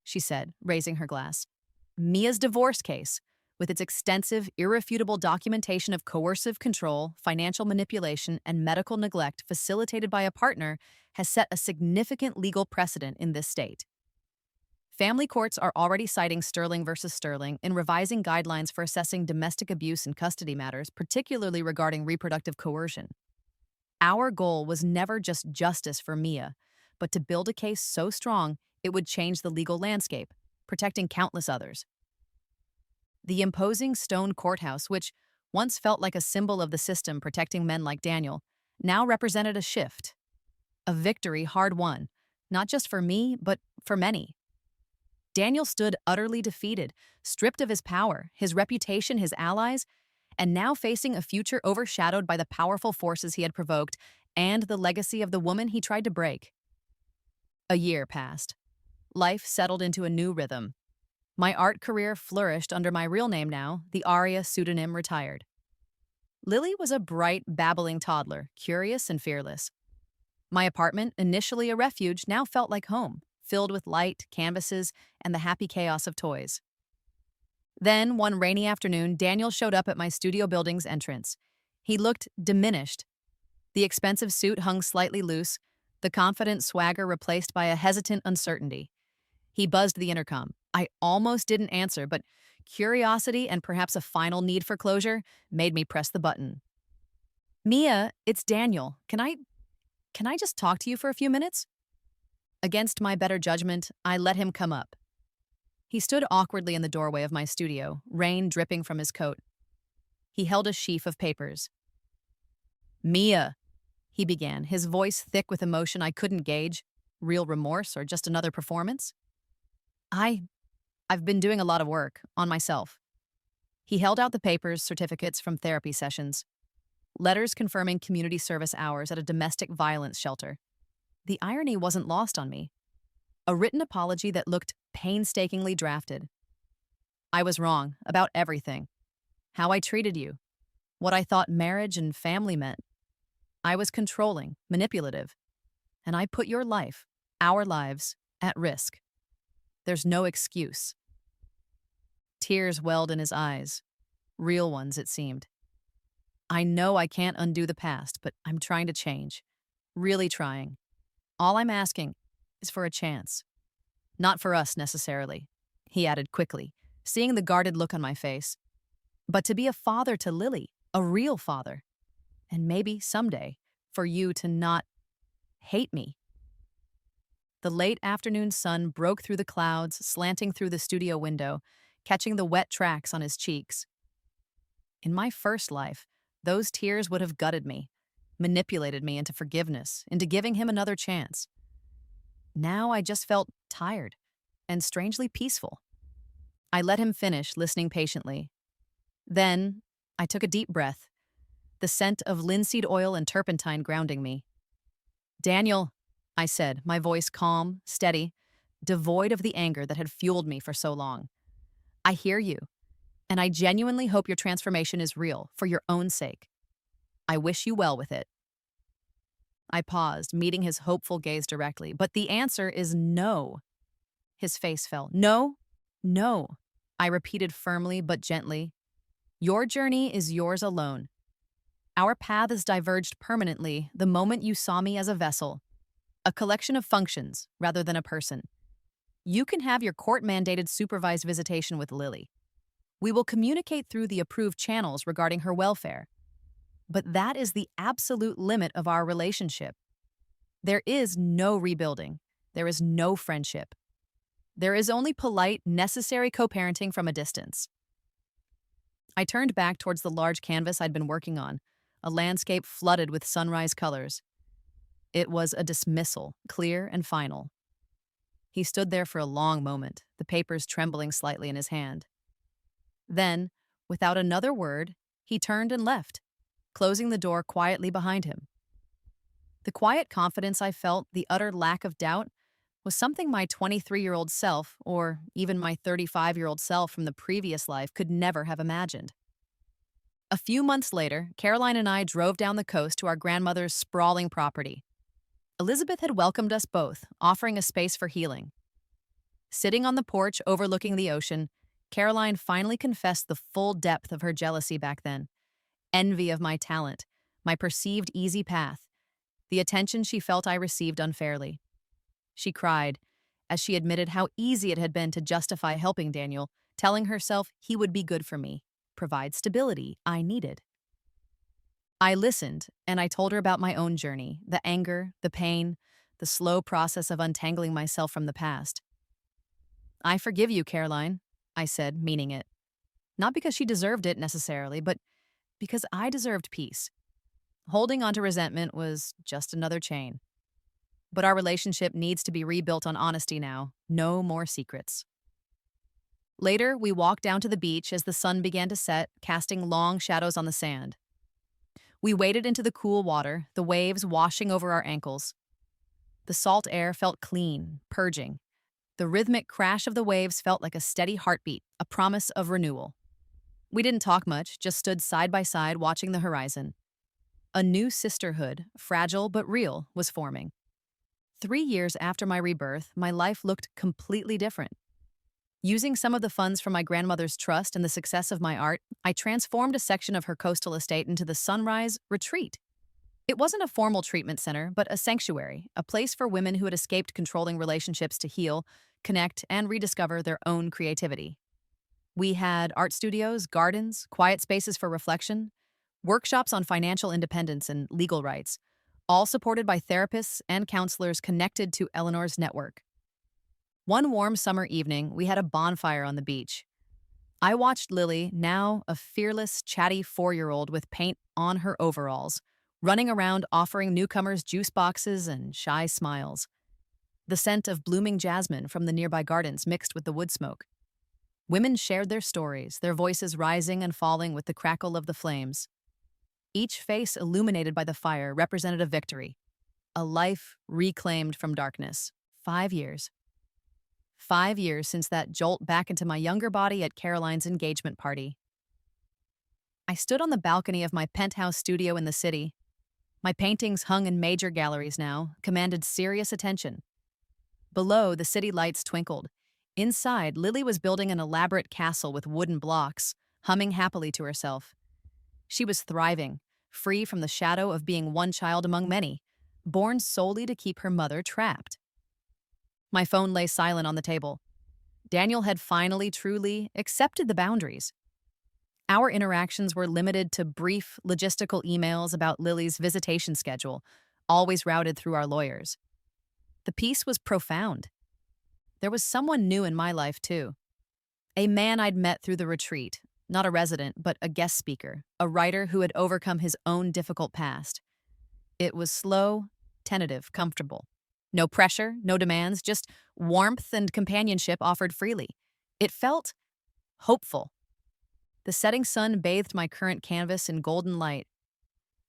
she said, raising her glass. Mia's divorce case, with its extensive, irrefutable documentation of coercive control, financial manipulation, and medical neglect facilitated by a partner, has set a significant legal precedent in this state. Family courts are already citing Sterling versus Sterling in revising guidelines for assessing domestic abuse in custody matters, particularly regarding reproductive coercion. Our goal was never just justice for Mia, but to build a case so strong it would change the legal landscape, protecting countless others. The imposing stone courthouse, which once felt like a symbol of the system protecting men like Daniel, now represented a shift. A victory hard won, not just for me, but for many. Daniel stood utterly defeated, stripped of his power, his reputation, his allies, and now facing a future overshadowed by the powerful forces he had provoked and the legacy of the woman he tried to break. A year passed. Life settled into a new rhythm. My art career flourished under my real name now, the Aria pseudonym retired. Lily was a bright, babbling toddler, curious and fearless. My apartment, initially a refuge, now felt like home, filled with light, canvases, and the happy chaos of toys. Then, one rainy afternoon, Daniel showed up at my studio building's entrance. He looked diminished. The expensive suit hung slightly loose, the confident swagger replaced by a hesitant uncertainty. He buzzed the intercom. I almost didn't answer, but curiosity and perhaps a final need for closure made me press the button. "Mia, it's Daniel. Can I just talk to you for a few minutes?" Against my better judgment, I let him come up. He stood awkwardly in the doorway of my studio, rain dripping from his coat. He held a sheaf of papers. "Mia," he began, his voice thick with emotion I couldn't gauge, real remorse or just another performance. I've been doing a lot of work on myself." He held out the papers, certificates from therapy sessions, letters confirming community service hours at a domestic violence shelter. The irony wasn't lost on me. A written apology that looked painstakingly drafted. I was wrong about everything. How I treated you. What I thought marriage and family meant. I was controlling, manipulative. And I put your life, our lives, at risk. There's no excuse. Tears welled in his eyes. Real ones, it seemed. I know I can't undo the past, but I'm trying to change. Really trying. All I'm asking is for a chance. Not for us, necessarily, he added quickly, seeing the guarded look on my face. But to be a father to Lily, a real father. And maybe, someday, for you to not hate me. The late afternoon sun broke through the clouds, slanting through the studio window, catching the wet tracks on his cheeks. In my first life, those tears would have gutted me, manipulated me into forgiveness, into giving him another chance. Now I just felt tired and strangely peaceful. I let him finish, listening patiently. Then I took a deep breath, the scent of linseed oil and turpentine grounding me. "Daniel," I said, my voice calm, steady, devoid of the anger that had fueled me for so long. "I hear you, and I genuinely hope your transformation is real, for your own sake. I wish you well with it." I paused, meeting his hopeful gaze directly, but the answer is no. His face fell. "No, no," I repeated firmly but gently. "Your journey is yours alone. Our paths diverged permanently the moment you saw me as a vessel, a collection of functions rather than a person. You can have your court-mandated supervised visitation with Lily. We will communicate through the approved channels regarding her welfare. But that is the absolute limit of our relationship. There is no rebuilding. There is no friendship. There is only polite, necessary co-parenting from a distance." I turned back towards the large canvas I'd been working on, a landscape flooded with sunrise colors. It was a dismissal, clear and final. He stood there for a long moment, the papers trembling slightly in his hand. Then, without another word, he turned and left, closing the door quietly behind him. The quiet confidence I felt, the utter lack of doubt, was something my 23-year-old self, or even my 35-year-old self from the previous life, could never have imagined. A few months later, Caroline and I drove down the coast to our grandmother's sprawling property. Elizabeth had welcomed us both, offering a space for healing. Sitting on the porch overlooking the ocean, Caroline finally confessed the full depth of her jealousy back then. Envy of my talent, my perceived easy path, the attention she felt I received unfairly. She cried as she admitted how easy it had been to justify helping Daniel, telling herself he would be good for me, provide stability I needed. I listened, and I told her about my own journey, the anger, the pain, the slow process of untangling myself from the past. I forgive you, Caroline, I said, meaning it. Not because she deserved it necessarily, but because I deserved peace. Holding on to resentment was just another chain. But our relationship needs to be rebuilt on honesty now. No more secrets. Later, we walked down to the beach as the sun began to set, casting long shadows on the sand. We waded into the cool water, the waves washing over our ankles. The salt air felt clean, purging. The rhythmic crash of the waves felt like a steady heartbeat, a promise of renewal. We didn't talk much, just stood side by side watching the horizon. A new sisterhood, fragile but real, was forming. 3 years after my rebirth, my life looked completely different. Using some of the funds from my grandmother's trust and the success of my art, I transformed a section of her coastal estate into the Sunrise Retreat. It wasn't a formal treatment center, but a sanctuary, a place for women who had escaped controlling relationships to heal, connect, and rediscover their own creativity. We had art studios, gardens, quiet spaces for reflection, workshops on financial independence and legal rights, all supported by therapists and counselors connected to Eleanor's network. One warm summer evening, we had a bonfire on the beach. I watched Lily, now a fearless, chatty 4-year-old with paint on her overalls, running around offering newcomers juice boxes and shy smiles. The scent of blooming jasmine from the nearby gardens mixed with the wood smoke. Women shared their stories, their voices rising and falling with the crackle of the flames. Each face illuminated by the fire represented a victory, a life reclaimed from darkness. 5 years. 5 years since that jolt back into my younger body at Caroline's engagement party. I stood on the balcony of my penthouse studio in the city. My paintings, hung in major galleries now, commanded serious attention. Below, the city lights twinkled. Inside, Lily was building an elaborate castle with wooden blocks, humming happily to herself. She was thriving, free from the shadow of being one child among many, born solely to keep her mother trapped. My phone lay silent on the table. Daniel had finally truly accepted the boundaries. Our interactions were limited to brief, logistical emails about Lily's visitation schedule, always routed through our lawyers. The peace was profound. There was someone new in my life, too. A man I'd met through the retreat, not a resident, but a guest speaker, a writer who had overcome his own difficult past. It was slow, tentative, comfortable. No pressure, no demands, just warmth and companionship offered freely. It felt hopeful. The setting sun bathed my current canvas in golden light.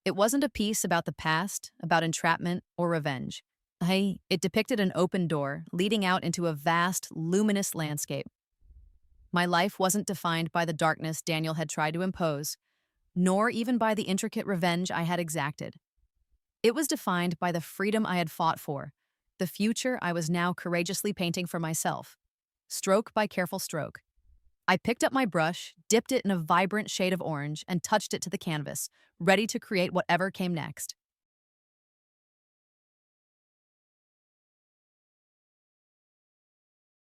It wasn't a piece about the past, about entrapment or revenge. It depicted an open door leading out into a vast, luminous landscape. My life wasn't defined by the darkness Daniel had tried to impose, nor even by the intricate revenge I had exacted. It was defined by the freedom I had fought for, the future I was now courageously painting for myself, stroke by careful stroke. I picked up my brush, dipped it in a vibrant shade of orange, and touched it to the canvas, ready to create whatever came next.